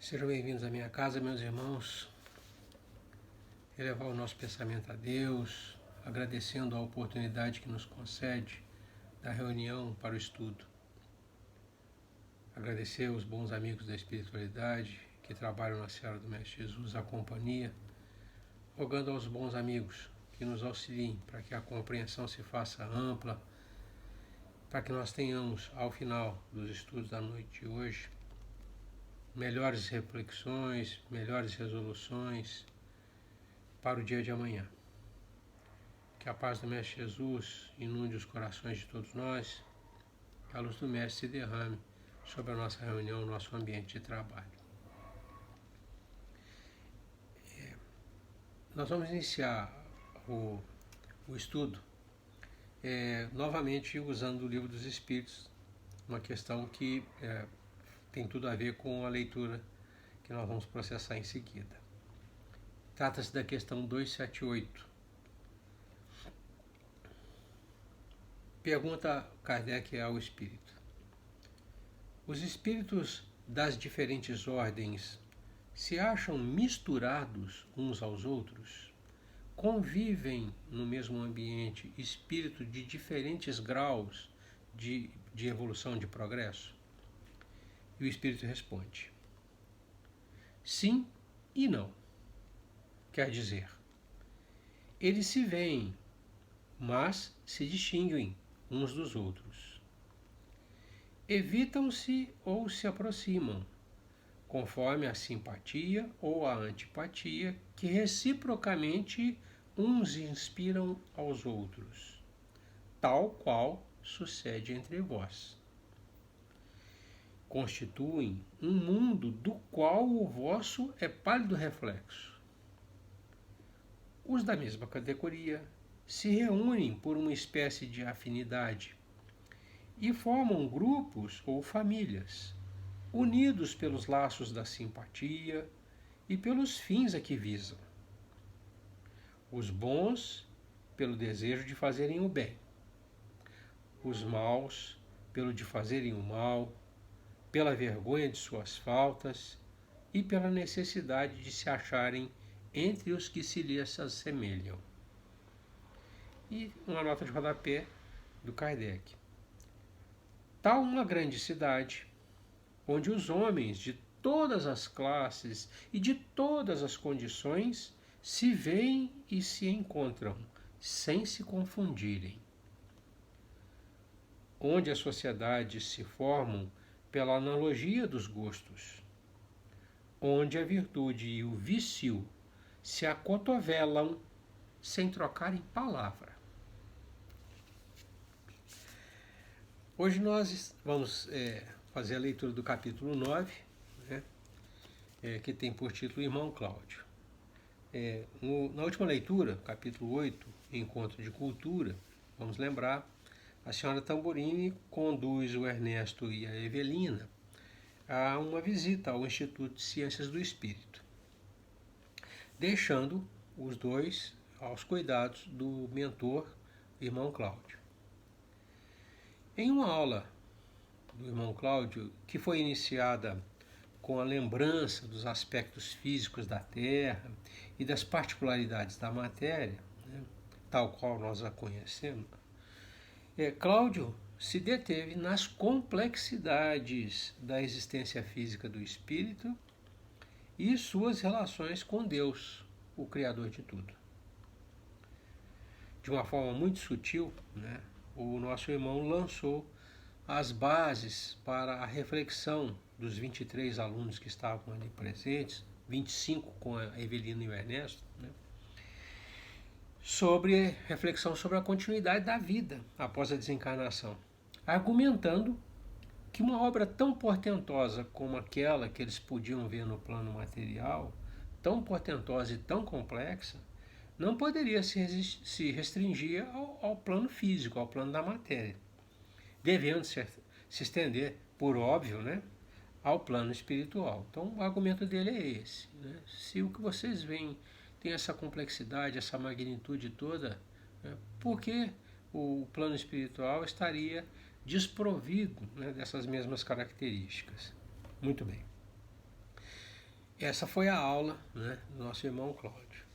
Sejam bem-vindos à minha casa, meus irmãos. Elevar o nosso pensamento a Deus, agradecendo a oportunidade que nos concede da reunião para o estudo. Agradecer aos bons amigos da espiritualidade que trabalham na Seara do Mestre Jesus a companhia, rogando aos bons amigos que nos auxiliem para que a compreensão se faça ampla, para que nós tenhamos, ao final dos estudos da noite de hoje, melhores reflexões, melhores resoluções para o dia de amanhã. Que a paz do Mestre Jesus inunde os corações de todos nós, que a luz do Mestre se derrame sobre a nossa reunião, o nosso ambiente de trabalho. Nós vamos iniciar o estudo novamente usando o Livro dos Espíritos, uma questão que tem tudo a ver com a leitura que nós vamos processar em seguida. Trata-se da questão 278. Pergunta Kardec ao Espírito: os espíritos das diferentes ordens se acham misturados uns aos outros? Convivem no mesmo ambiente espíritos de diferentes graus de evolução, de progresso? E o Espírito responde: sim e não. Quer dizer, eles se veem, mas se distinguem uns dos outros. Evitam-se ou se aproximam, conforme a simpatia ou a antipatia que reciprocamente uns inspiram aos outros, tal qual sucede entre vós. Constituem um mundo do qual o vosso é pálido reflexo. Os da mesma categoria se reúnem por uma espécie de afinidade e formam grupos ou famílias, unidos pelos laços da simpatia e pelos fins a que visam. Os bons, pelo desejo de fazerem o bem. Os maus, pelo de fazerem o mal, pela vergonha de suas faltas e pela necessidade de se acharem entre os que se lhes assemelham. E uma nota de rodapé do Kardec. Tal uma grande cidade, onde os homens de todas as classes e de todas as condições se veem e se encontram, sem se confundirem. Onde as sociedades se formam pela analogia dos gostos. Onde a virtude e o vício se acotovelam sem trocarem palavra. Hoje nós vamos fazer a leitura do capítulo 9, né, que tem por título Irmão Cláudio. Na última leitura, capítulo 8, Encontro de Cultura, vamos lembrar, a senhora Tamburini conduz o Ernesto e a Evelina a uma visita ao Instituto de Ciências do Espírito, deixando os dois aos cuidados do mentor, Irmão Cláudio. Em uma aula do Irmão Cláudio, que foi iniciada com a lembrança dos aspectos físicos da Terra e das particularidades da matéria, né, tal qual nós a conhecemos, Cláudio se deteve nas complexidades da existência física do espírito e suas relações com Deus, o Criador de tudo. De uma forma muito sutil, né, o nosso irmão lançou as bases para a reflexão dos 23 alunos que estavam ali presentes, 25 com a Evelina e o Ernesto, né, sobre reflexão sobre a continuidade da vida após a desencarnação, argumentando que uma obra tão portentosa como aquela que eles podiam ver no plano material, tão portentosa e tão complexa, não poderia se restringir ao plano físico, ao plano da matéria, devendo se estender, por óbvio, né, ao plano espiritual. Então o argumento dele é esse, né? Se o que vocês veem tem essa complexidade, essa magnitude toda, né, por que o plano espiritual estaria desprovido, né, dessas mesmas características? Muito bem. Essa foi a aula, né, do nosso irmão Cláudio.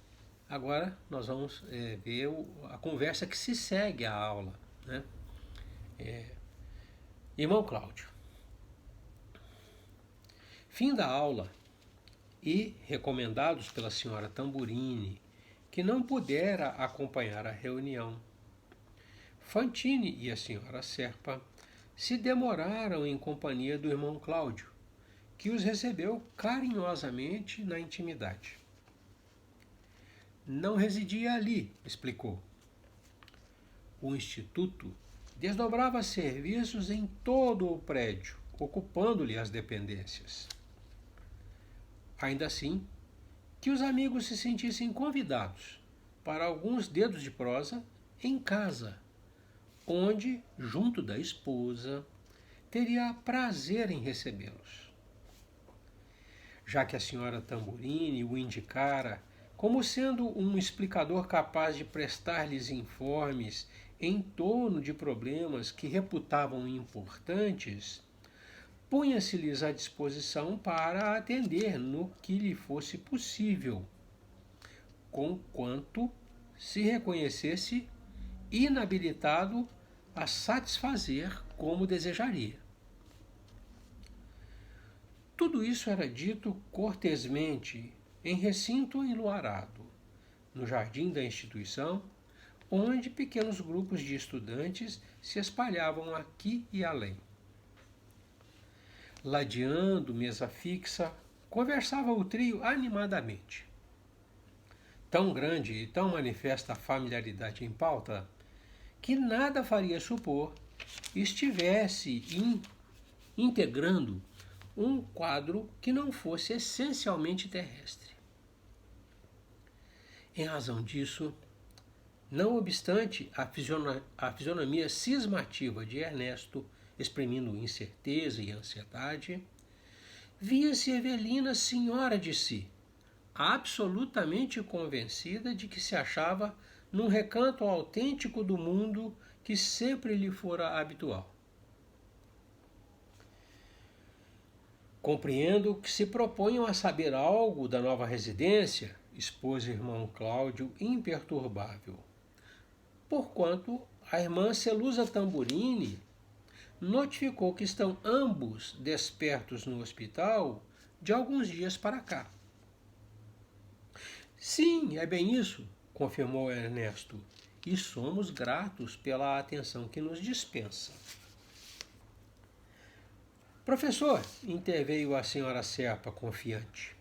Agora nós vamos ver a conversa que se segue à aula, né? Irmão Cláudio, fim da aula e recomendados pela senhora Tamburini, que não pudera acompanhar a reunião. Fantini e a senhora Serpa se demoraram em companhia do irmão Cláudio, que os recebeu carinhosamente na intimidade. Não residia ali, explicou. O Instituto desdobrava serviços em todo o prédio, ocupando-lhe as dependências. Ainda assim, que os amigos se sentissem convidados para alguns dedos de prosa em casa, onde, junto da esposa, teria prazer em recebê-los. Já que a senhora Tamburini o indicara como sendo um explicador capaz de prestar-lhes informes em torno de problemas que reputavam importantes, punha-se-lhes à disposição para atender no que lhe fosse possível, conquanto se reconhecesse inabilitado a satisfazer como desejaria. Tudo isso era dito cortesmente em recinto enluarado, no jardim da instituição, onde pequenos grupos de estudantes se espalhavam aqui e além. Ladeando mesa fixa, conversava o trio animadamente. Tão grande e tão manifesta a familiaridade em pauta, que nada faria supor estivesse integrando um quadro que não fosse essencialmente terrestre. Em razão disso, não obstante a fisionomia cismativa de Ernesto, exprimindo incerteza e ansiedade, via-se Evelina senhora de si, absolutamente convencida de que se achava num recanto autêntico do mundo que sempre lhe fora habitual. Compreendo que se proponham a saber algo da nova residência, expôs o irmão Cláudio imperturbável, porquanto a irmã Celusa Tamburini notificou que estão ambos despertos no hospital de alguns dias para cá. Sim, é bem isso, confirmou Ernesto, e somos gratos pela atenção que nos dispensa. Professor, interveio a senhora Serpa, confiante.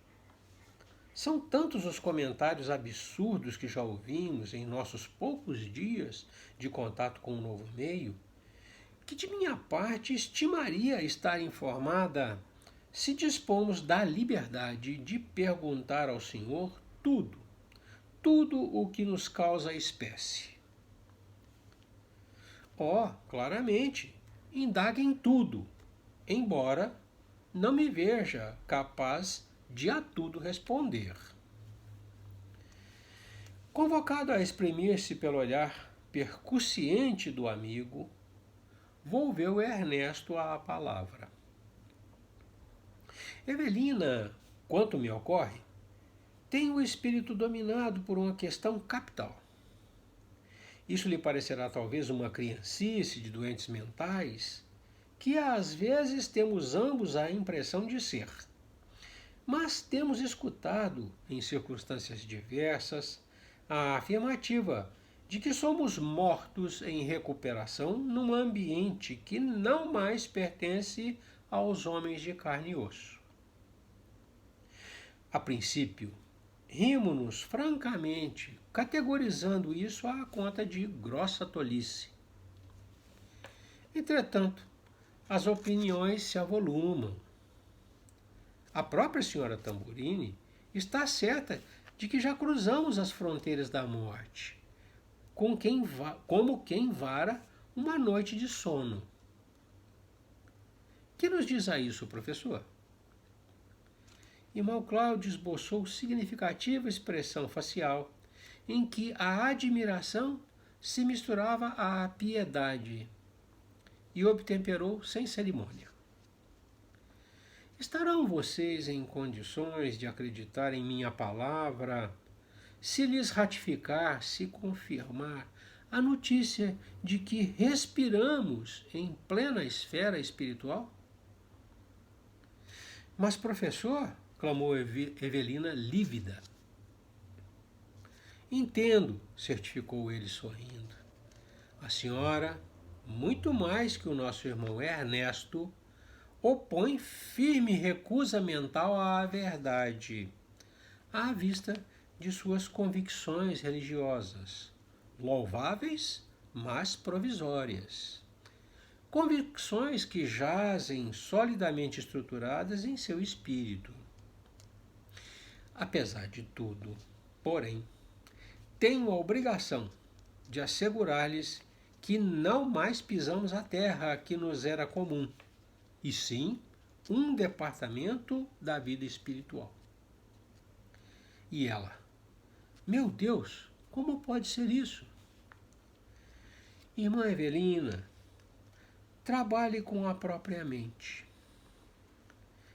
São tantos os comentários absurdos que já ouvimos em nossos poucos dias de contato com o novo meio, que de minha parte estimaria estar informada se dispomos da liberdade de perguntar ao senhor tudo o que nos causa espécie. Claramente, indague em tudo, embora não me veja capaz de a tudo responder. Convocado a exprimir-se pelo olhar percussiente do amigo, volveu Ernesto à palavra. Evelina, quanto me ocorre, tem o espírito dominado por uma questão capital. Isso lhe parecerá talvez uma criancice de doentes mentais, que às vezes temos ambos a impressão de ser. Mas temos escutado, em circunstâncias diversas, a afirmativa de que somos mortos em recuperação num ambiente que não mais pertence aos homens de carne e osso. A princípio, rimo-nos francamente, categorizando isso à conta de grossa tolice. Entretanto, as opiniões se avolumam. A própria senhora Tamburini está certa de que já cruzamos as fronteiras da morte, como quem vara uma noite de sono. Que nos diz a isso, professor? Irmão Cláudio esboçou significativa expressão facial, em que a admiração se misturava à piedade, e obtemperou sem cerimônia. estarão vocês em condições de acreditar em minha palavra se lhes ratificar, se confirmar a notícia de que respiramos em plena esfera espiritual? Mas, professor, clamou Evelina lívida. Entendo, certificou ele sorrindo. A senhora, muito mais que o nosso irmão Ernesto, opõe firme recusa mental à verdade, à vista de suas convicções religiosas, louváveis, mas provisórias. Convicções que jazem solidamente estruturadas em seu espírito. Apesar de tudo, porém, tenho a obrigação de assegurar-lhes que não mais pisamos a terra que nos era comum, e sim um departamento da vida espiritual. E ela, meu Deus, como pode ser isso? Irmã Evelina, trabalhe com a própria mente.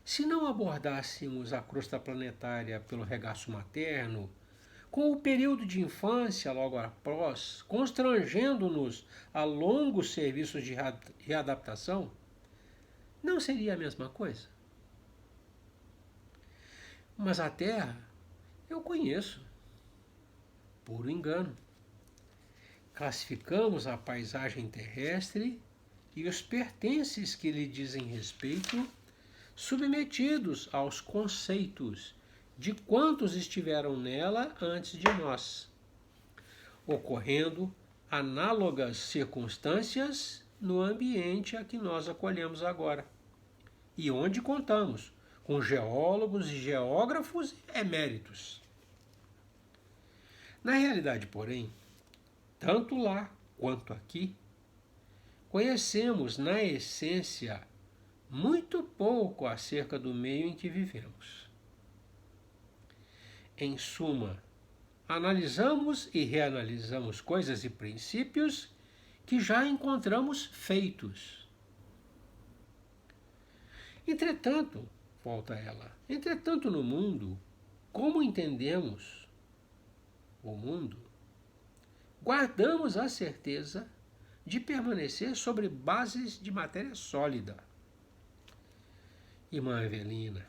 Se não abordássemos a crosta planetária pelo regaço materno, com o período de infância logo após, constrangendo-nos a longos serviços de readaptação, não seria a mesma coisa? Mas a Terra eu conheço. Puro engano. Classificamos a paisagem terrestre e os pertences que lhe dizem respeito, submetidos aos conceitos de quantos estiveram nela antes de nós, ocorrendo análogas circunstâncias no ambiente a que nós acolhemos agora, e onde contamos com geólogos e geógrafos eméritos. Na realidade, porém, tanto lá quanto aqui, conhecemos na essência muito pouco acerca do meio em que vivemos. Em suma, analisamos e reanalisamos coisas e princípios que já encontramos feitos. Entretanto, volta ela, entretanto no mundo, como entendemos o mundo, guardamos a certeza de permanecer sobre bases de matéria sólida. Irmã Evelina,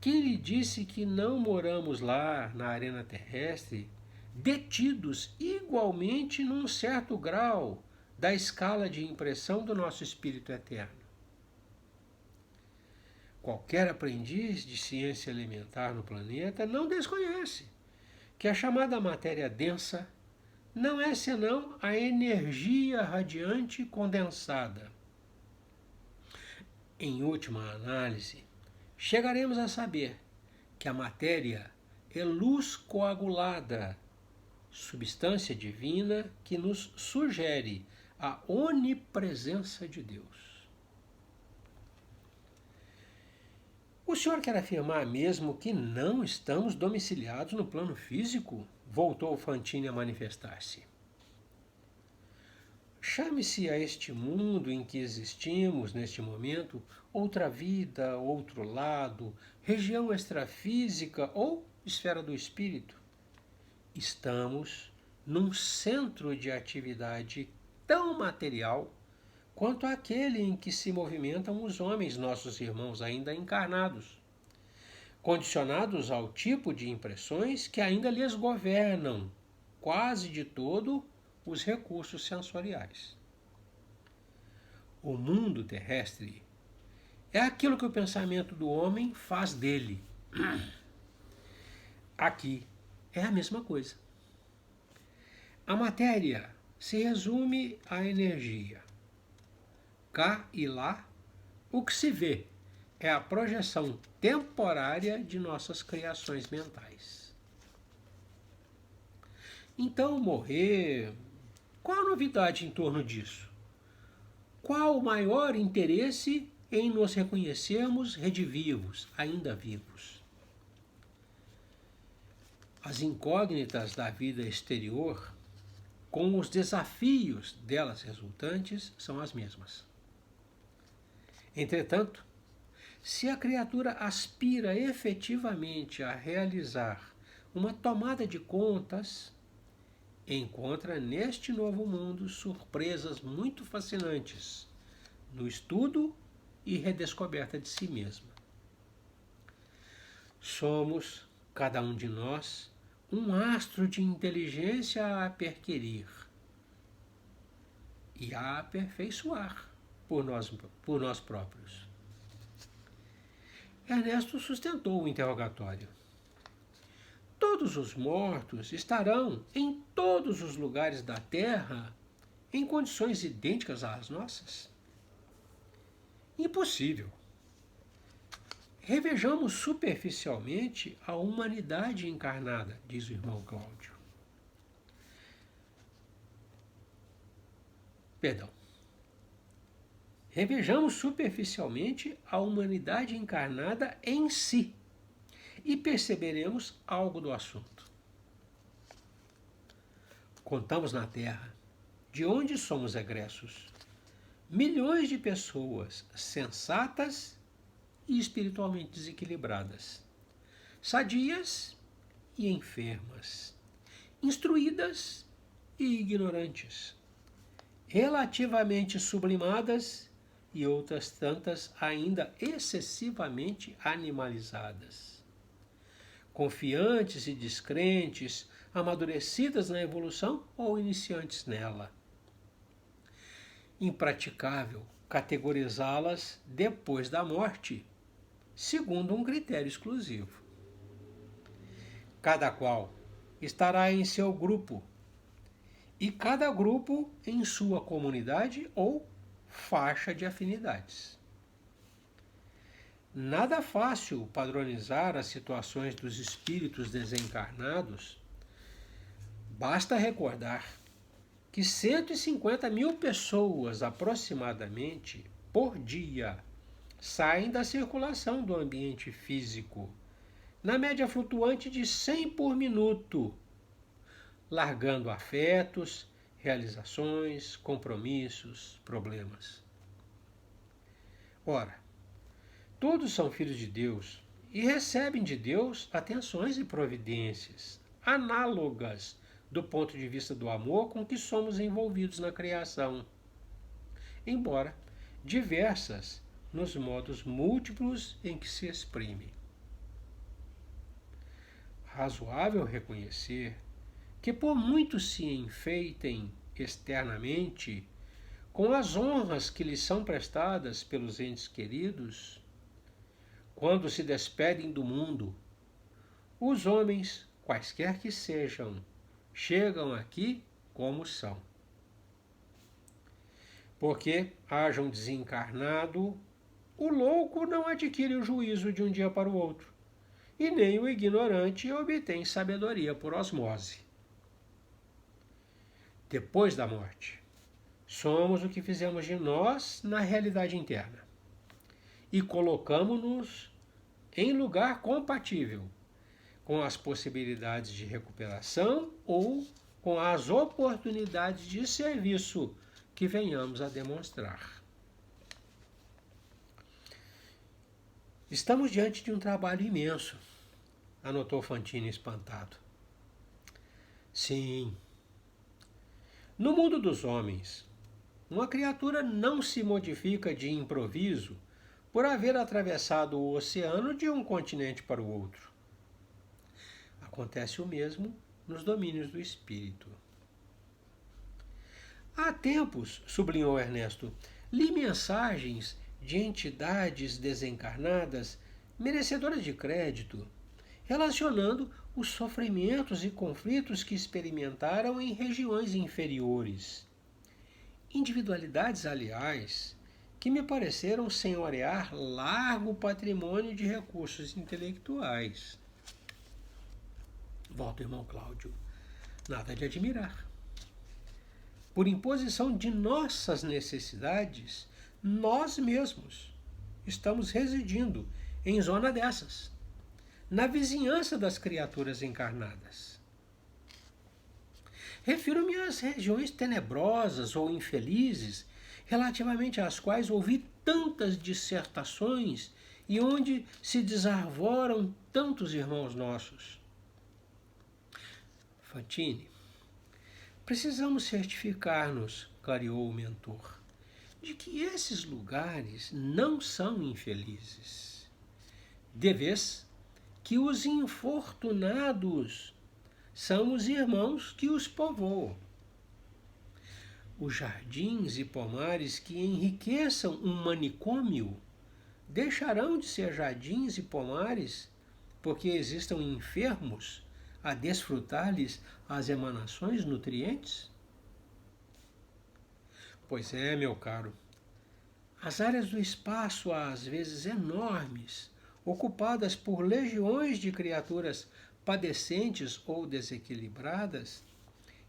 quem lhe disse que não moramos lá na arena terrestre, detidos igualmente num certo grau da escala de impressão do nosso espírito eterno? Qualquer aprendiz de ciência elementar no planeta não desconhece que a chamada matéria densa não é senão a energia radiante condensada. Em última análise, chegaremos a saber que a matéria é luz coagulada, substância divina que nos sugere a onipresença de Deus. O senhor quer afirmar mesmo que não estamos domiciliados no plano físico? Voltou Fantine a manifestar-se. Chame-se a este mundo em que existimos neste momento outra vida, outro lado, região extrafísica ou esfera do espírito. Estamos num centro de atividade tão material quanto aquele em que se movimentam os homens, nossos irmãos ainda encarnados, condicionados ao tipo de impressões que ainda lhes governam quase de todo os recursos sensoriais. O mundo terrestre é aquilo que o pensamento do homem faz dele. Aqui é a mesma coisa. A matéria se resume à energia. Cá e lá, o que se vê é a projeção temporária de nossas criações mentais. Então, morrer, qual a novidade em torno disso? Qual o maior interesse em nos reconhecermos redivivos, ainda vivos? As incógnitas da vida exterior, com os desafios delas resultantes, são as mesmas. Entretanto, Se a criatura aspira efetivamente a realizar uma tomada de contas, encontra neste novo mundo surpresas muito fascinantes no estudo e redescoberta de si mesma. Somos, cada um de nós, um astro de inteligência a perquirir e a aperfeiçoar por nós próprios. Ernesto sustentou o interrogatório. Todos os mortos estarão em todos os lugares da Terra em condições idênticas às nossas? Impossível. Revejamos superficialmente a humanidade encarnada, diz o irmão Cláudio. Revejamos superficialmente a humanidade encarnada em si e perceberemos algo do assunto. Contamos na Terra, de onde somos egressos, milhões de pessoas sensatas e espiritualmente desequilibradas, sadias e enfermas, instruídas e ignorantes, relativamente sublimadas e outras tantas ainda excessivamente animalizadas, confiantes e descrentes, amadurecidas na evolução ou iniciantes nela. Impraticável categorizá-las depois da morte, segundo um critério exclusivo. Cada qual estará em seu grupo, e cada grupo em sua comunidade ou faixa de afinidades. Nada fácil padronizar as situações dos espíritos desencarnados. Basta recordar que 150 mil pessoas aproximadamente por dia saem da circulação do ambiente físico, na média flutuante de 100 por minuto, largando afetos, realizações, compromissos, problemas. Ora, todos são filhos de Deus e recebem de Deus atenções e providências análogas do ponto de vista do amor com que somos envolvidos na criação, embora diversas nos modos múltiplos em que se exprimem. Razoável reconhecer que por muito se enfeitem externamente com as honras que lhes são prestadas pelos entes queridos, quando se despedem do mundo, os homens, quaisquer que sejam, chegam aqui como são. Porque hajam desencarnado, o louco não adquire o juízo de um dia para o outro, e nem o ignorante obtém sabedoria por osmose. Depois da morte, somos o que fizemos de nós na realidade interna e colocamos-nos em lugar compatível com as possibilidades de recuperação ou com as oportunidades de serviço que venhamos a demonstrar. Estamos diante de um trabalho imenso, anotou Fantini espantado. Sim. No mundo dos homens, uma criatura não se modifica de improviso por haver atravessado o oceano de um continente para o outro. Acontece o mesmo nos domínios do espírito. Há tempos, sublinhou Ernesto, li mensagens de entidades desencarnadas merecedoras de crédito, relacionando os sofrimentos e conflitos que experimentaram em regiões inferiores. Individualidades, aliás, que me pareceram senhorear largo patrimônio de recursos intelectuais. Volta, irmão Cláudio, nada de admirar. Por imposição de nossas necessidades, nós mesmos estamos residindo em zona dessas, na vizinhança das criaturas encarnadas. Refiro-me às regiões tenebrosas ou infelizes, relativamente às quais ouvi tantas dissertações e onde se desarvoram tantos irmãos nossos. Fantine, precisamos certificar-nos, clareou o mentor, de que esses lugares não são infelizes. De vez que os infortunados são os irmãos que os povoam. Os jardins e pomares que enriqueçam um manicômio deixarão de ser jardins e pomares porque existam enfermos a desfrutar-lhes as emanações nutrientes? Pois é, meu caro, as áreas do espaço, às vezes enormes, ocupadas por legiões de criaturas padecentes ou desequilibradas,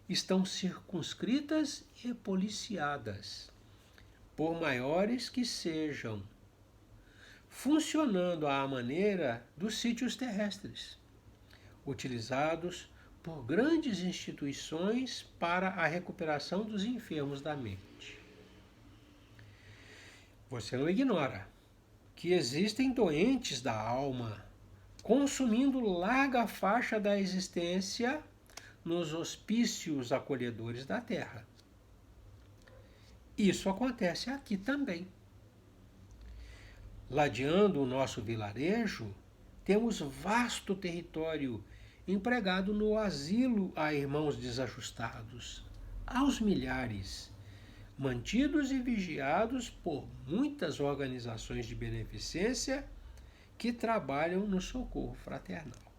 estão circunscritas e policiadas, por maiores que sejam, funcionando à maneira dos sítios terrestres, utilizados por grandes instituições para a recuperação dos enfermos da mente. Você não ignora que existem doentes da alma consumindo larga faixa da existência nos hospícios acolhedores da Terra. Isso acontece aqui também. Ladeando o nosso vilarejo, temos vasto território empregado no asilo a irmãos desajustados, aos milhares, mantidos e vigiados por muitas organizações de beneficência que trabalham no socorro fraternal.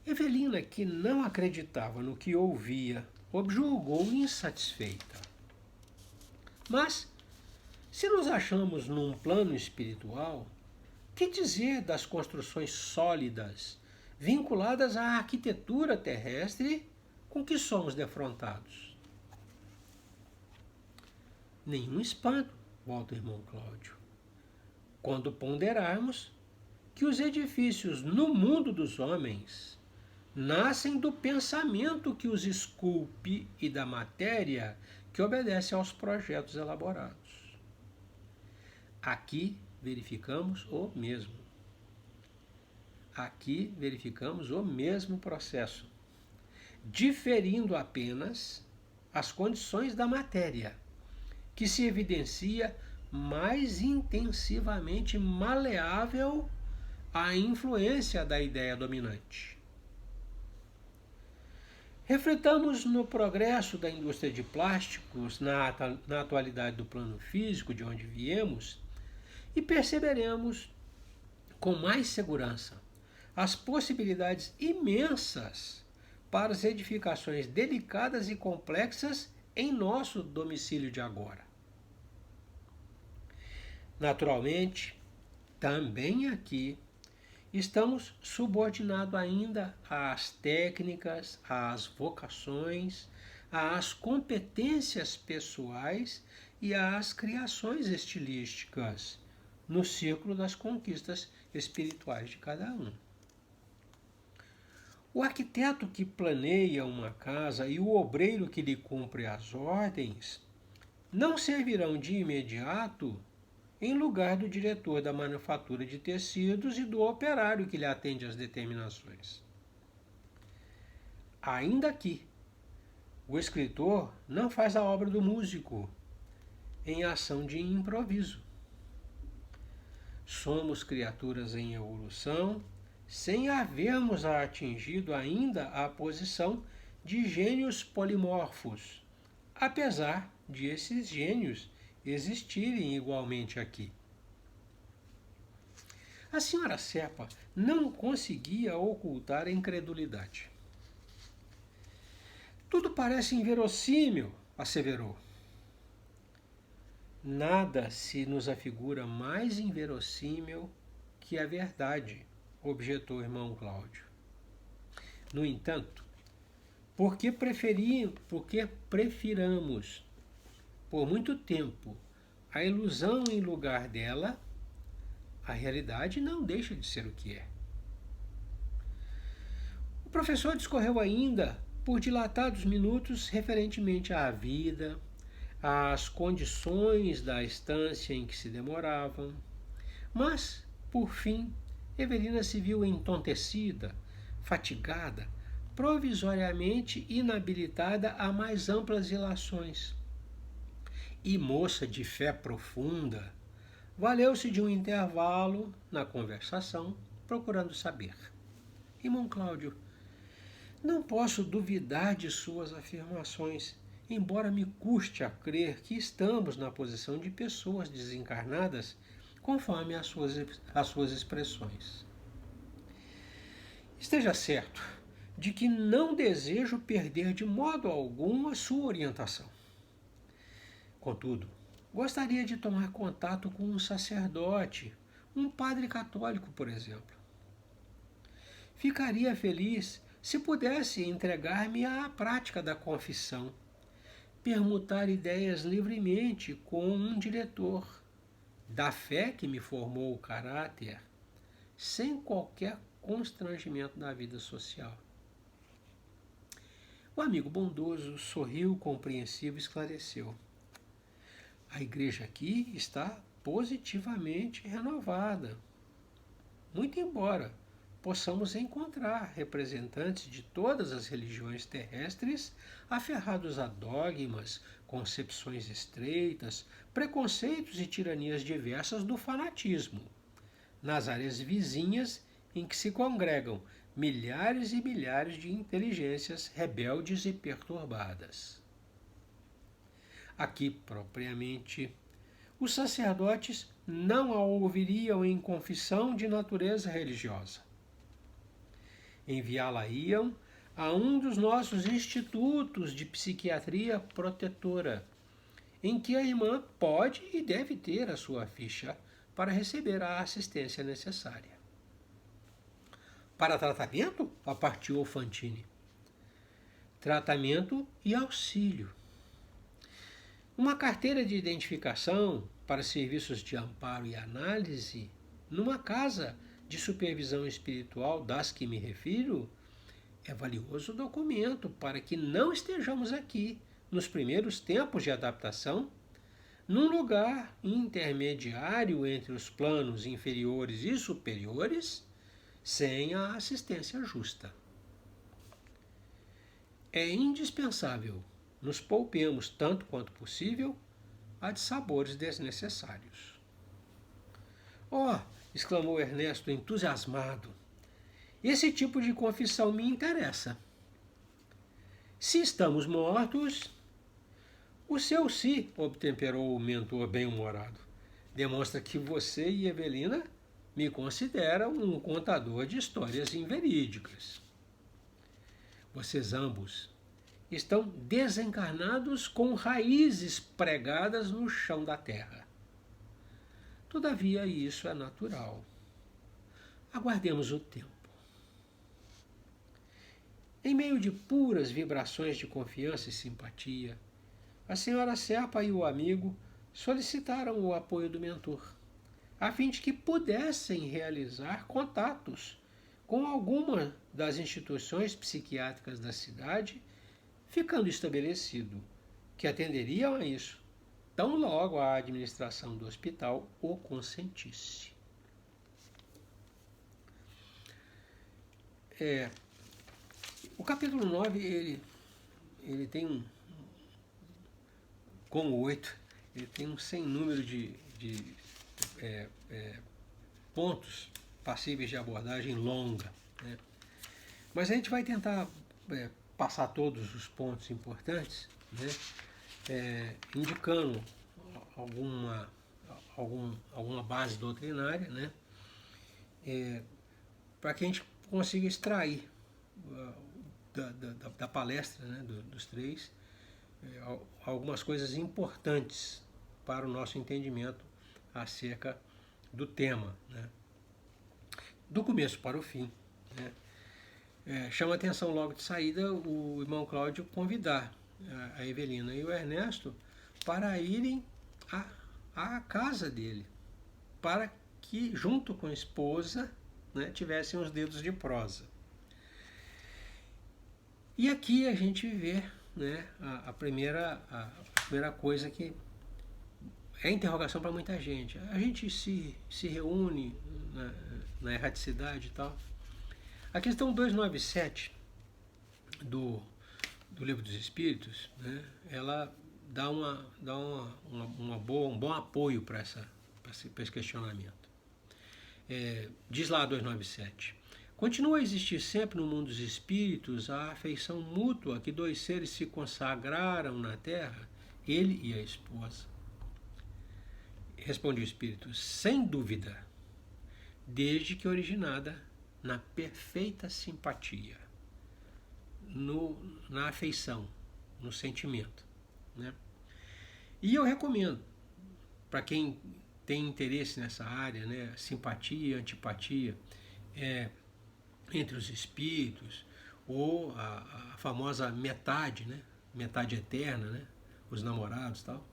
Evelina, que não acreditava no que ouvia, objulgou insatisfeita. Mas, se nos achamos num plano espiritual, que dizer das construções sólidas, vinculadas à arquitetura terrestre com que somos defrontados? Nenhum espanto, volta o irmão Cláudio, quando ponderarmos que os edifícios no mundo dos homens nascem do pensamento que os esculpe e da matéria que obedece aos projetos elaborados. Aqui verificamos o mesmo. Aqui verificamos o mesmo processo, diferindo apenas as condições da matéria, que se evidencia mais intensivamente maleável à influência da ideia dominante. Refletamos no progresso da indústria de plásticos na atualidade do plano físico de onde viemos e perceberemos com mais segurança as possibilidades imensas para as edificações delicadas e complexas em nosso domicílio de agora. Naturalmente, também aqui estamos subordinados ainda às técnicas, às vocações, às competências pessoais e às criações estilísticas no círculo das conquistas espirituais de cada um. O arquiteto que planeia uma casa e o obreiro que lhe cumpre as ordens não servirão de imediato em lugar do diretor da manufatura de tecidos e do operário que lhe atende às determinações. Ainda que o escritor não faz a obra do músico em ação de improviso. Somos criaturas em evolução, sem havermos atingido ainda a posição de gênios polimorfos, apesar de esses gênios existirem igualmente aqui. A senhora Cepa não conseguia ocultar a incredulidade. Tudo parece inverossímil, asseverou. Nada se nos afigura mais inverossímil que a verdade, objetou o irmão Cláudio. No entanto, porque prefiramos por muito tempo a ilusão em lugar dela, a realidade não deixa de ser o que é. O professor discorreu ainda por dilatados minutos referentemente à vida, às condições da estância em que se demoravam, Mas, por fim, Evelina se viu entontecida, fatigada, provisoriamente inabilitada a mais amplas ilações. E moça de fé profunda, valeu-se de um intervalo na conversação, procurando saber. Irmão Cláudio, não posso duvidar de suas afirmações, embora me custe a crer que estamos na posição de pessoas desencarnadas, conforme as suas expressões. Esteja certo de que não desejo perder de modo algum a sua orientação. Contudo, gostaria de tomar contato com um sacerdote, um padre católico, por exemplo. Ficaria feliz se pudesse entregar-me à prática da confissão, permutar ideias livremente com um diretor da fé que me formou o caráter, sem qualquer constrangimento na vida social. O amigo bondoso sorriu compreensivo e esclareceu. A igreja aqui está positivamente renovada. Muito embora possamos encontrar representantes de todas as religiões terrestres aferrados a dogmas, concepções estreitas, preconceitos e tiranias diversas do fanatismo, nas áreas vizinhas em que se congregam milhares e milhares de inteligências rebeldes e perturbadas. Aqui, propriamente, os sacerdotes não a ouviriam em confissão de natureza religiosa. Enviá-la-iam a um dos nossos institutos de psiquiatria protetora, em que a irmã pode e deve ter a sua ficha para receber a assistência necessária. Para tratamento? Apartiu Fantini. Tratamento e auxílio. Uma carteira de identificação para serviços de amparo e análise numa casa de supervisão espiritual das que me refiro é valioso documento para que não estejamos aqui, nos primeiros tempos de adaptação, num lugar intermediário entre os planos inferiores e superiores, sem a assistência justa. É indispensável nos poupemos tanto quanto possível a dissabores desnecessários. Oh! Exclamou Ernesto entusiasmado. Esse tipo de confissão me interessa. Se estamos mortos... O seu si, obtemperou o mentor bem-humorado, demonstra que você e Evelina me consideram um contador de histórias inverídicas. Vocês ambos estão desencarnados com raízes pregadas no chão da terra. Todavia, isso é natural. Aguardemos o tempo. Em meio de puras vibrações de confiança e simpatia, a senhora Serpa e o amigo solicitaram o apoio do mentor, a fim de que pudessem realizar contatos com alguma das instituições psiquiátricas da cidade, ficando estabelecido que atenderiam a isso, tão logo a administração do hospital o consentisse. O capítulo 9, ele tem como 8, ele tem um sem número de pontos passíveis de abordagem longa, né? Mas a gente vai tentar passar todos os pontos importantes, né? Indicando alguma base doutrinária, né? Para que a gente consiga extrair da palestra, né, dos três, algumas coisas importantes para o nosso entendimento acerca do tema, né? Do começo para o fim, né? Chama a atenção logo de saída o irmão Cláudio convidar a Evelina e o Ernesto para irem à casa dele, para que, junto com a esposa, né, tivessem os dedos de prosa. E aqui a gente vê, né, a primeira coisa que é interrogação para muita gente. A gente se reúne na erraticidade e tal. A questão 297 do Livro dos Espíritos, né, ela dá um bom apoio para esse questionamento. Diz lá 297. Continua a existir sempre no mundo dos espíritos a afeição mútua que dois seres se consagraram na Terra, ele e a esposa. Responde o espírito, sem dúvida, desde que originada na perfeita simpatia, na afeição, no sentimento, né? E eu recomendo, para quem tem interesse nessa área, né, simpatia, antipatia, entre os espíritos, ou a famosa metade, né, metade eterna, né, os namorados e tal.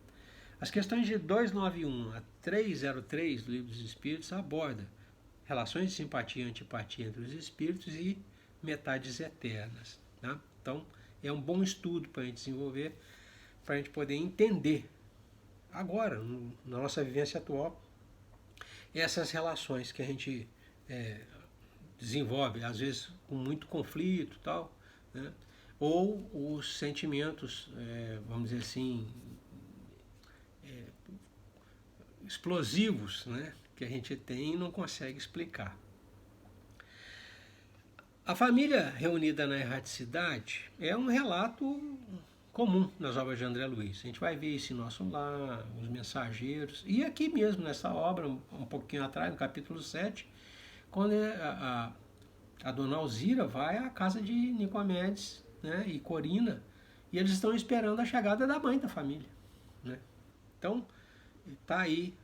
As questões de 291 a 303 do Livro dos Espíritos abordam relações de simpatia e antipatia entre os espíritos e metades eternas. Tá? Então, é um bom estudo para a gente desenvolver, para a gente poder entender, agora, na nossa vivência atual, essas relações que a gente desenvolve, às vezes com muito conflito, tal, né? Ou os sentimentos, vamos dizer assim, explosivos, né, que a gente tem e não consegue explicar. A família reunida na erraticidade é um relato comum nas obras de André Luiz. A gente vai ver isso em Nosso Lar, Os Mensageiros, e aqui mesmo nessa obra, um pouquinho atrás, no capítulo 7, quando a dona Alzira vai à casa de Nicomedes, né, e Corina, e eles estão esperando a chegada da mãe da família, né? Então, está aí,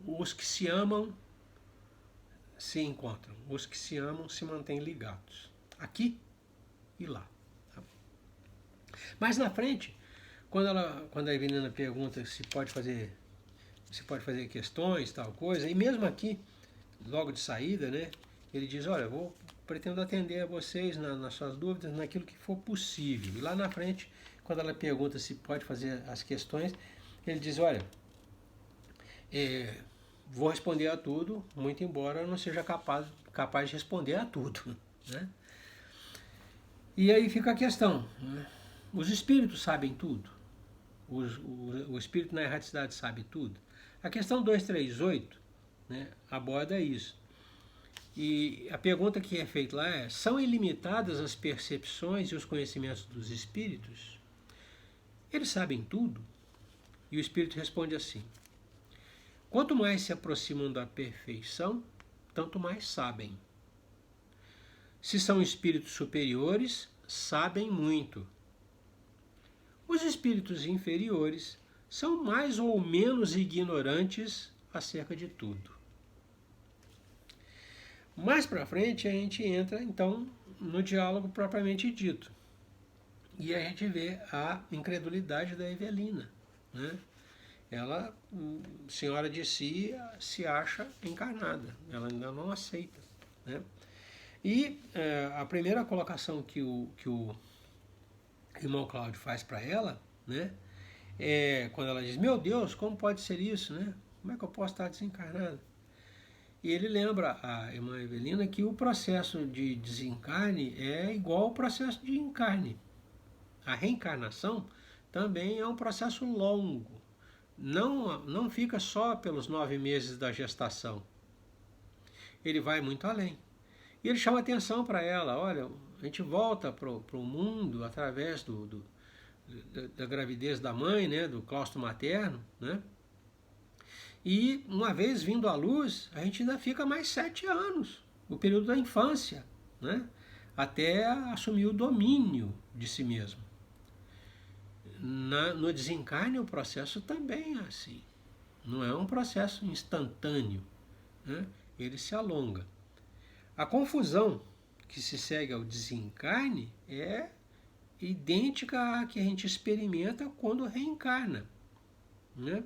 os que se amam se encontram, os que se amam se mantêm ligados, aqui e lá. Tá? Mas na frente, quando a Evelina pergunta se pode fazer questões, tal coisa, e mesmo aqui, logo de saída, né, ele diz, olha, pretendo atender a vocês nas suas dúvidas, naquilo que for possível. E lá na frente, quando ela pergunta se pode fazer as questões, ele diz, olha, vou responder a tudo, muito embora eu não seja capaz de responder a tudo, né? E aí fica a questão, né? Os espíritos sabem tudo? O espírito na erraticidade sabe tudo? A questão 238, né, aborda isso. E a pergunta que é feita lá é, são ilimitadas as percepções e os conhecimentos dos espíritos? Eles sabem tudo? E o espírito responde assim, quanto mais se aproximam da perfeição, tanto mais sabem. Se são espíritos superiores, sabem muito. Os espíritos inferiores são mais ou menos ignorantes acerca de tudo. Mais para frente a gente entra então no diálogo propriamente dito. E a gente vê a incredulidade da Evelina, né? Ela, senhora de si, se acha encarnada, ela ainda não aceita, né? E a primeira colocação que o irmão Cláudio faz para ela, né, é quando ela diz, meu Deus, como pode ser isso, né? Como é que eu posso estar desencarnado? E ele lembra a irmã Evelina que o processo de desencarne é igual ao processo de encarne. A reencarnação também é um processo longo. Não fica só pelos 9 meses da gestação. Ele vai muito além. E ele chama atenção para ela, olha, a gente volta para o mundo através da gravidez da mãe, né, do claustro materno, né? E uma vez vindo à luz, a gente ainda fica mais 7 anos, o período da infância, né, até assumir o domínio de si mesmo. No desencarne o processo também é assim. Não é um processo instantâneo, né? Ele se alonga. A confusão que se segue ao desencarne é idêntica à que a gente experimenta quando reencarna, né?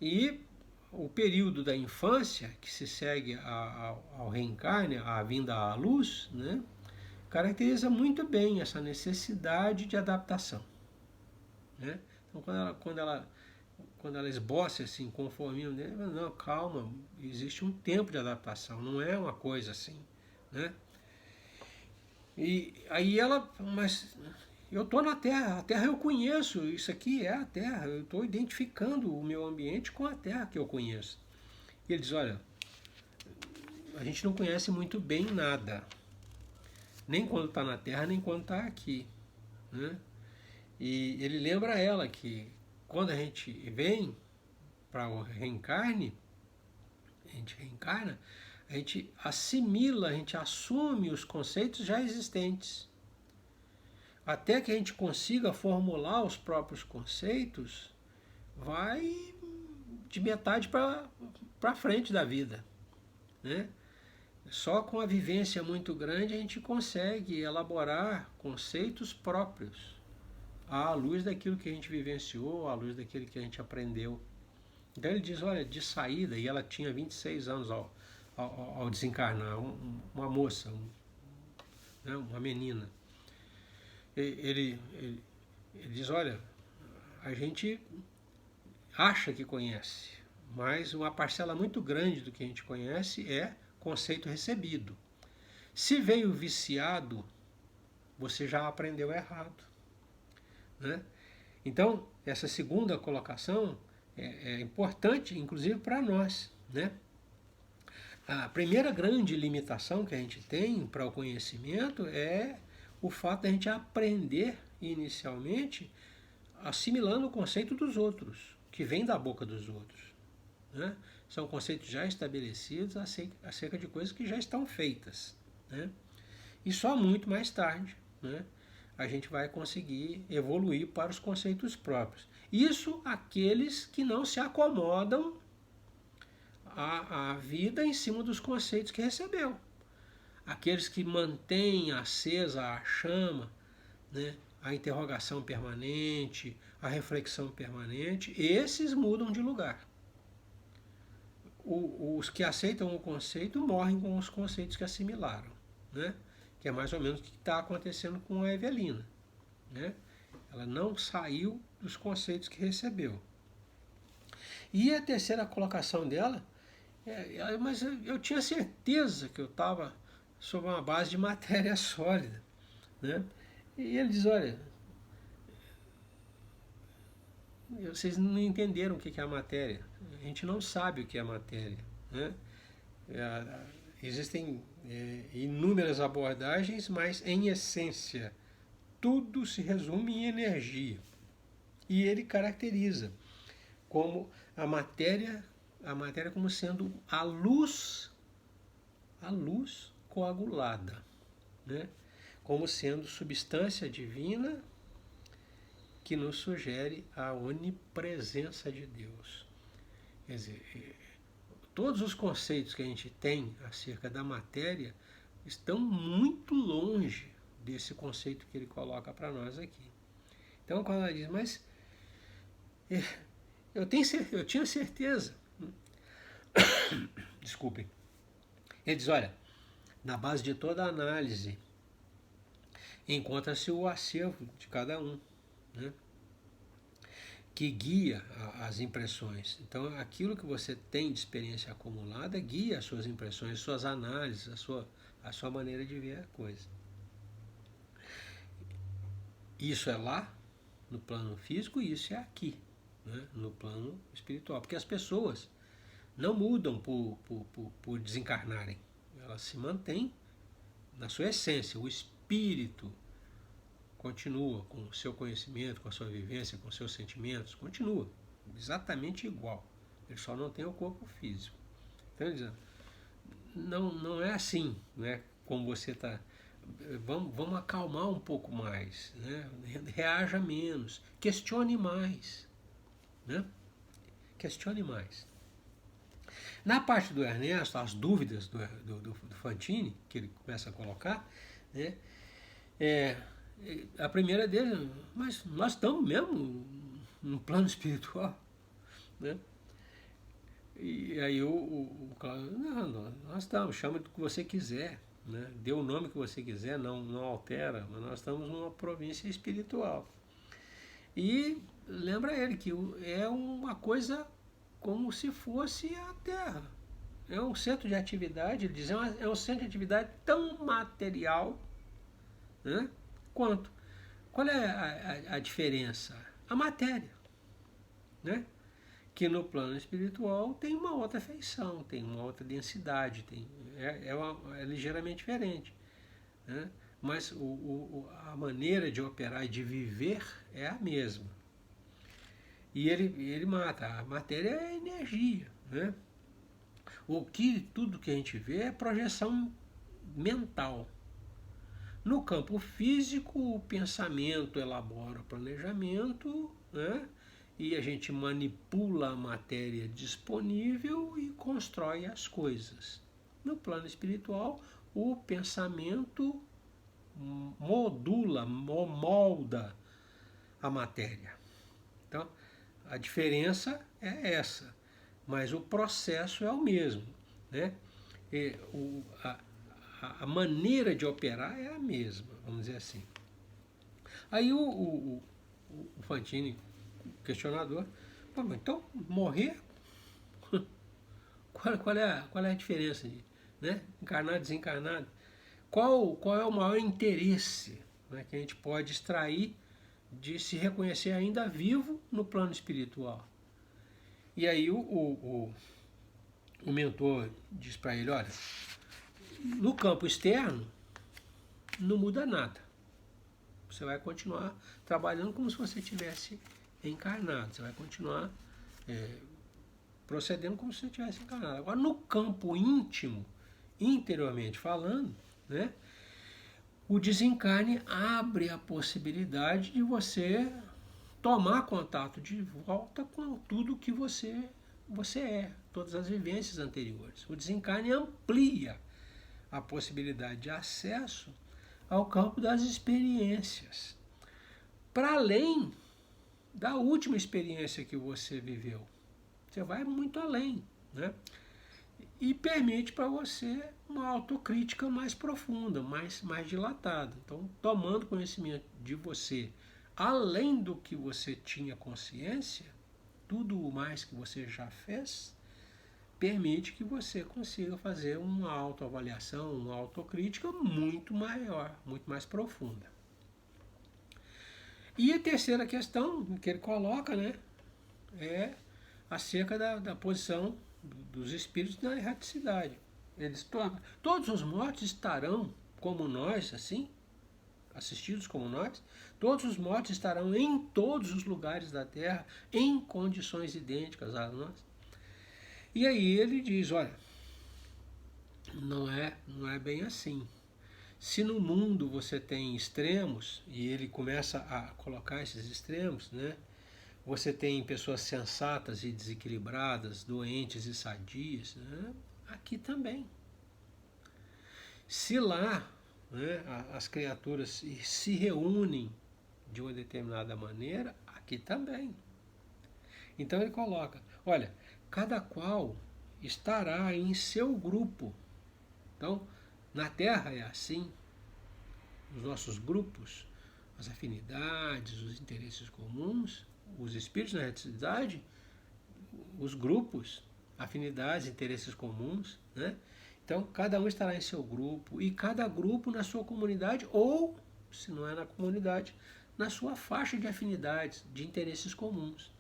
E o período da infância que se segue ao reencarne, à vinda à luz, né, caracteriza muito bem essa necessidade de adaptação. Né? Então, quando ela quando ela esboça esse inconformismo dele, não, calma, existe um tempo de adaptação, não é uma coisa assim, né? E aí ela, mas eu estou na Terra, a Terra eu conheço, isso aqui é a Terra, eu estou identificando o meu ambiente com a Terra que eu conheço. E ele diz, olha, a gente não conhece muito bem nada, nem quando está na Terra, nem quando está aqui, né? E ele lembra ela que quando a gente vem para o reencarne, a gente reencarna, a gente assimila, a gente assume os conceitos já existentes. Até que a gente consiga formular os próprios conceitos, vai de metade para frente da vida, né? Só com a vivência muito grande a gente consegue elaborar conceitos próprios, à luz daquilo que a gente vivenciou, à luz daquilo que a gente aprendeu. Então ele diz, olha, de saída, e ela tinha 26 anos ao desencarnar, uma moça, né, uma menina. Ele diz, olha, a gente acha que conhece, mas uma parcela muito grande do que a gente conhece é conceito recebido. Se veio viciado, você já aprendeu errado, né? Então, essa segunda colocação é importante, inclusive para nós, né? A primeira grande limitação que a gente tem para o conhecimento é o fato de a gente aprender inicialmente assimilando o conceito dos outros, que vem da boca dos outros, né? São conceitos já estabelecidos acerca de coisas que já estão feitas, né? E só muito mais tarde, né, a gente vai conseguir evoluir para os conceitos próprios. Isso aqueles que não se acomodam à vida em cima dos conceitos que recebeu. Aqueles que mantêm acesa a chama, né, a interrogação permanente, a reflexão permanente, esses mudam de lugar. Os que aceitam o conceito morrem com os conceitos que assimilaram, né? Que é mais ou menos o que está acontecendo com a Evelina, né? Ela não saiu dos conceitos que recebeu. E a terceira colocação dela, mas eu tinha certeza que eu estava sob uma base de matéria sólida, né? E ele diz, olha, vocês não entenderam o que é a matéria. A gente não sabe o que é a matéria, né? Existem inúmeras abordagens, mas em essência tudo se resume em energia. E ele caracteriza como a matéria como sendo a luz coagulada, né? Como sendo substância divina que nos sugere a onipresença de Deus. Quer dizer, todos os conceitos que a gente tem acerca da matéria estão muito longe desse conceito que ele coloca para nós aqui. Então, quando ela diz, mas eu tinha certeza. Desculpem. Ele diz, olha, na base de toda a análise encontra-se o acervo de cada um, né, que guia as impressões. Então, aquilo que você tem de experiência acumulada guia as suas impressões, suas análises, a sua maneira de ver a coisa. Isso é lá, no plano físico, e isso é aqui, né, no plano espiritual. Porque as pessoas não mudam por desencarnarem. Elas se mantêm na sua essência. O espírito continua com o seu conhecimento, com a sua vivência, com os seus sentimentos, continua exatamente igual. Ele só não tem o corpo físico. Então, não é assim, né? Como você está. Vamos acalmar um pouco mais, né? Reaja menos, questione mais, né? Questione mais. Na parte do Ernesto, as dúvidas do Fantini, que ele começa a colocar, né? A primeira dele, mas nós estamos mesmo no plano espiritual, né? E aí o Cláudio, não, nós estamos, chama do que você quiser, né? Dê o nome que você quiser, não altera, mas nós estamos numa província espiritual. E lembra ele que é uma coisa como se fosse a Terra. É um centro de atividade, ele diz, é um centro de atividade tão material, né, quanto. Qual é a diferença? A matéria, né? Que no plano espiritual tem uma outra feição, tem uma outra densidade, é ligeiramente diferente, né? Mas a maneira de operar e de viver é a mesma. E ele mata. A matéria é energia, né? Tudo que a gente vê é projeção mental. No campo físico, o pensamento elabora o planejamento, né? E a gente manipula a matéria disponível e constrói as coisas. No plano espiritual, o pensamento molda a matéria. Então, a diferença é essa, mas o processo é o mesmo, né? A maneira de operar é a mesma, vamos dizer assim. Aí o Fantini, questionador, então morrer, qual é a diferença, né? Encarnado, desencarnado? Qual é o maior interesse, né, que a gente pode extrair de se reconhecer ainda vivo no plano espiritual? E aí o mentor diz para ele, olha, no campo externo não muda nada. Você vai continuar trabalhando como se você estivesse encarnado. Você vai continuar procedendo como se você estivesse encarnado. Agora, no campo íntimo, interiormente falando, né, o desencarne abre a possibilidade de você tomar contato de volta com tudo que você é, todas as vivências anteriores. O desencarne amplia a possibilidade de acesso ao campo das experiências, para além da última experiência que você viveu. Você vai muito além, né? E permite para você uma autocrítica mais profunda, mais dilatada. Então, tomando conhecimento de você, além do que você tinha consciência, tudo o mais que você já fez, permite que você consiga fazer uma autoavaliação, uma autocrítica muito maior, muito mais profunda. E a terceira questão que ele coloca, né, é acerca da posição dos espíritos na erraticidade. Eles todos os mortos estarão como nós, assim, assistidos como nós, todos os mortos estarão em todos os lugares da Terra em condições idênticas a nós. E aí ele diz, olha, não é bem assim. Se no mundo você tem extremos, e ele começa a colocar esses extremos, né? Você tem pessoas sensatas e desequilibradas, doentes e sadias, né? Aqui também. Se lá, né, as criaturas se reúnem de uma determinada maneira, aqui também. Então ele coloca, olha, cada qual estará em seu grupo. Então, na Terra é assim, os nossos grupos, as afinidades, os interesses comuns, os espíritos na erraticidade, os grupos, afinidades, interesses comuns, né? Então, cada um estará em seu grupo, e cada grupo na sua comunidade, ou, se não é na comunidade, na sua faixa de afinidades, de interesses comuns.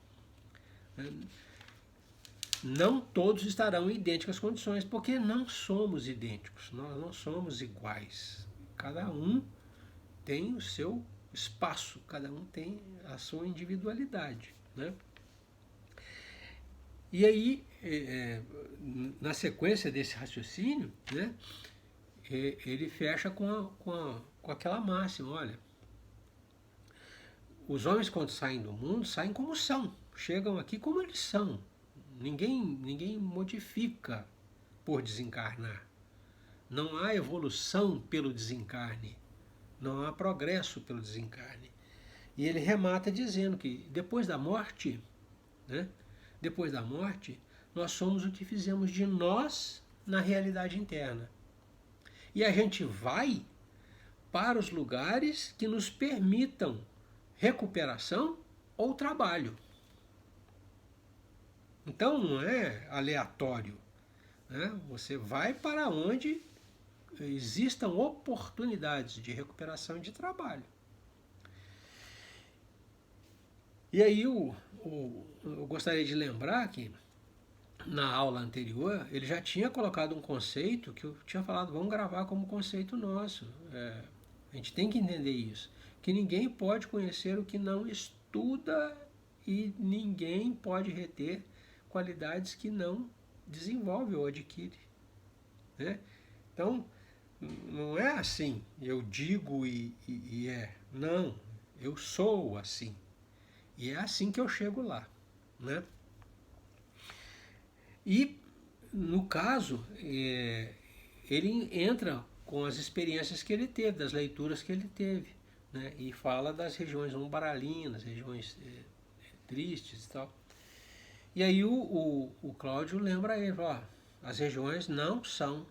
Não todos estarão em idênticas condições, porque não somos idênticos, nós não somos iguais. Cada um tem o seu espaço, cada um tem a sua individualidade, né? E aí, na sequência desse raciocínio, né, ele fecha com aquela máxima, olha, os homens quando saem do mundo, saem como são, chegam aqui como eles são. Ninguém modifica por desencarnar. Não há evolução pelo desencarne. Não há progresso pelo desencarne. E ele remata dizendo que depois da morte, né, depois da morte, nós somos o que fizemos de nós na realidade interna. E a gente vai para os lugares que nos permitam recuperação ou trabalho. Então não é aleatório, né? Você vai para onde existam oportunidades de recuperação e de trabalho. E aí eu gostaria de lembrar que na aula anterior ele já tinha colocado um conceito que eu tinha falado, vamos gravar como conceito nosso. A gente tem que entender isso, que ninguém pode conhecer o que não estuda e ninguém pode reter qualidades que não desenvolve ou adquire, né? Então, não é assim, eu digo e é. Não, eu sou assim. E é assim que eu chego lá, né? E, no caso, ele entra com as experiências que ele teve, das leituras que ele teve, né? E fala das regiões umbralinas, regiões tristes e tal. E aí o Cláudio lembra ele, ó, as regiões não são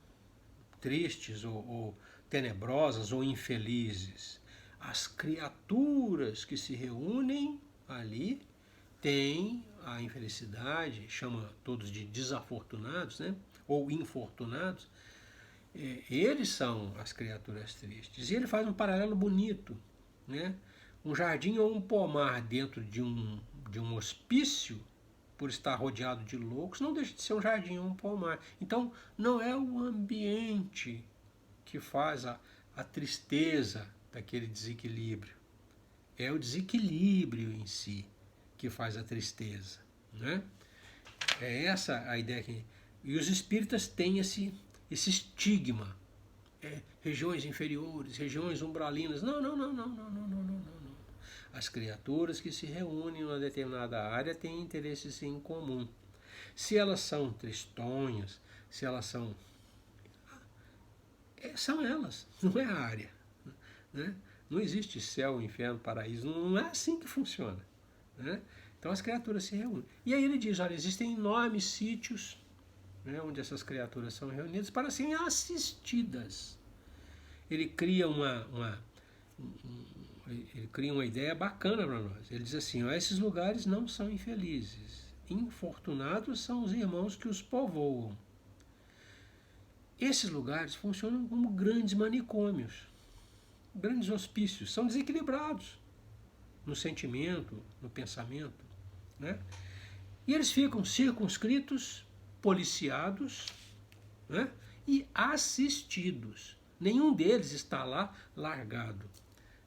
tristes ou tenebrosas ou infelizes. As criaturas que se reúnem ali têm a infelicidade, chama todos de desafortunados, né? Ou infortunados. Eles são as criaturas tristes. E ele faz um paralelo bonito, né? Um jardim ou um pomar dentro de um hospício, por estar rodeado de loucos, não deixa de ser um jardim ou um pomar. Então, não é o ambiente que faz a tristeza daquele desequilíbrio. É o desequilíbrio em si que faz a tristeza, né? É essa a ideia que... E os espíritas têm esse estigma. Regiões inferiores, regiões umbralinas. Não. As criaturas que se reúnem em uma determinada área têm interesses em comum. Se elas são tristonhas, se elas são... São elas, não é a área, né? Não existe céu, inferno, paraíso, não é assim que funciona, né? Então as criaturas se reúnem. E aí ele diz, olha, existem enormes sítios, né, onde essas criaturas são reunidas para serem assistidas. Ele cria ele cria uma ideia bacana para nós. Ele diz assim, ó, esses lugares não são infelizes. Infortunados são os irmãos que os povoam. Esses lugares funcionam como grandes manicômios, grandes hospícios, são desequilibrados no sentimento, no pensamento, né? E eles ficam circunscritos, policiados, né? E assistidos. Nenhum deles está lá largado.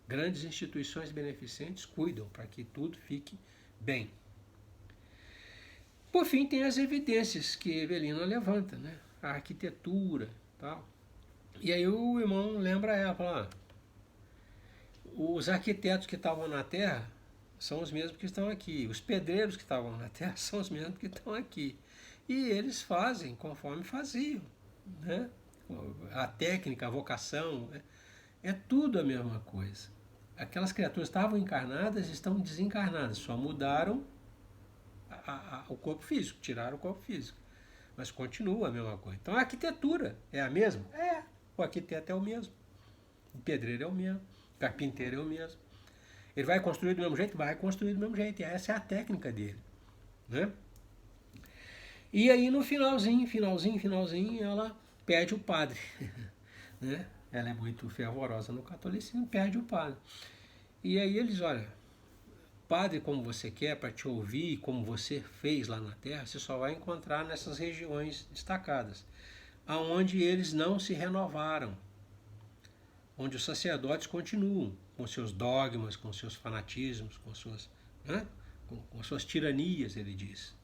Grandes instituições beneficentes cuidam para que tudo fique bem. Por fim, tem as evidências que Evelina levanta, né? A arquitetura, tal. E aí o irmão lembra ela, fala, os arquitetos que estavam na Terra são os mesmos que estão aqui. Os pedreiros que estavam na Terra são os mesmos que estão aqui. E eles fazem conforme faziam, né? A técnica, a vocação, é tudo a mesma coisa. Aquelas criaturas estavam encarnadas e estão desencarnadas, só mudaram o corpo físico, tiraram o corpo físico. Mas continua a mesma coisa. Então a arquitetura é a mesma? É. O arquiteto é o mesmo. O pedreiro é o mesmo. O carpinteiro é o mesmo. Ele vai construir do mesmo jeito? Vai construir do mesmo jeito. E essa é a técnica dele, né? E aí no finalzinho, ela pede o padre, né? Ela é muito fervorosa no catolicismo, pede o padre. E aí eles, olha, padre como você quer, para te ouvir, como você fez lá na Terra, você só vai encontrar nessas regiões destacadas, aonde eles não se renovaram, onde os sacerdotes continuam com seus dogmas, com seus fanatismos, com suas, né? com suas tiranias, ele diz.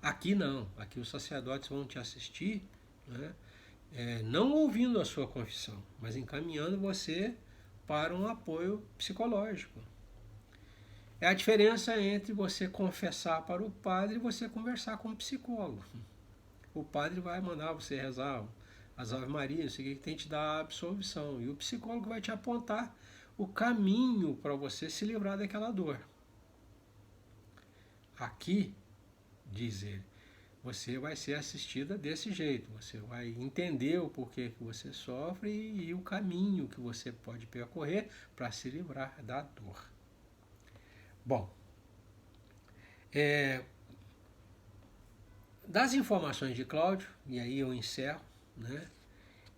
Aqui não, aqui os sacerdotes vão te assistir, né? Não ouvindo a sua confissão, mas encaminhando você para um apoio psicológico. É a diferença entre você confessar para o padre e você conversar com o psicólogo. O padre vai mandar você rezar as Ave Maria, não sei o que tem que te dar a absolvição. E o psicólogo vai te apontar o caminho para você se livrar daquela dor. Aqui, diz ele, você vai ser assistida desse jeito. Você vai entender o porquê que você sofre e o caminho que você pode percorrer para se livrar da dor. Bom, Das informações de Cláudio, e aí eu encerro, né,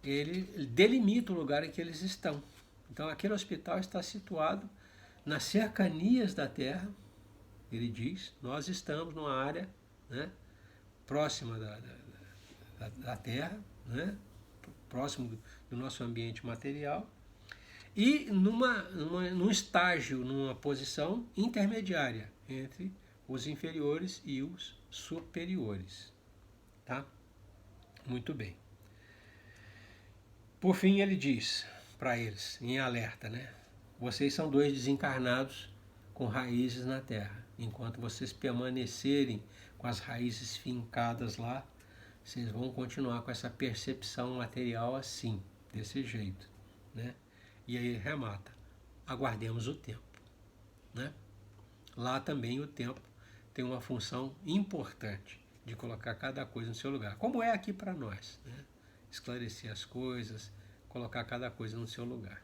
ele delimita o lugar em que eles estão. Então aquele hospital está situado nas cercanias da Terra, ele diz, nós estamos numa área, né, próxima da Terra, né, próximo do nosso ambiente material, e num estágio, numa posição intermediária entre os inferiores e os superiores. Tá? Muito bem. Por fim, ele diz para eles, em alerta, né? Vocês são dois desencarnados com raízes na Terra. Enquanto vocês permanecerem com as raízes fincadas lá, vocês vão continuar com essa percepção material assim, desse jeito, né? E aí ele remata: aguardemos o tempo, né? Lá também o tempo tem uma função importante de colocar cada coisa no seu lugar, como é aqui para nós, né? Esclarecer as coisas, colocar cada coisa no seu lugar.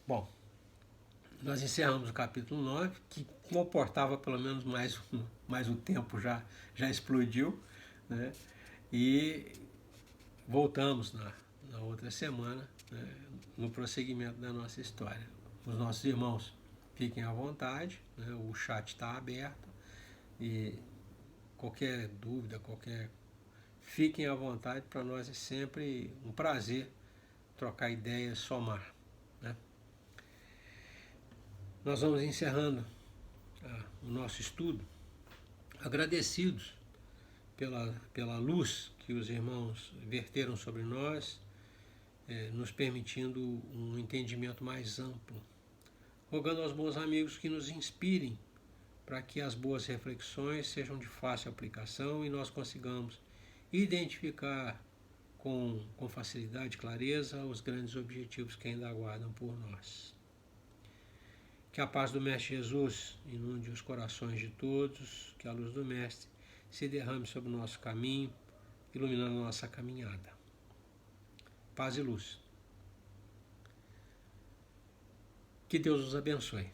Bom, nós encerramos o capítulo 9, que comportava pelo menos mais um tempo, já explodiu, né? E voltamos na outra semana, né, no prosseguimento da nossa história. Os nossos irmãos fiquem à vontade, né, o chat está aberto e qualquer dúvida, fiquem à vontade, para nós é sempre um prazer trocar ideias, somar. Né? Nós vamos encerrando o nosso estudo, agradecidos pela luz que os irmãos verteram sobre nós, nos permitindo um entendimento mais amplo, rogando aos bons amigos que nos inspirem para que as boas reflexões sejam de fácil aplicação e nós consigamos identificar com facilidade e clareza os grandes objetivos que ainda aguardam por nós. Que a paz do Mestre Jesus inunde os corações de todos, que a luz do Mestre se derrame sobre o nosso caminho, iluminando a nossa caminhada. Paz e luz. Que Deus os abençoe.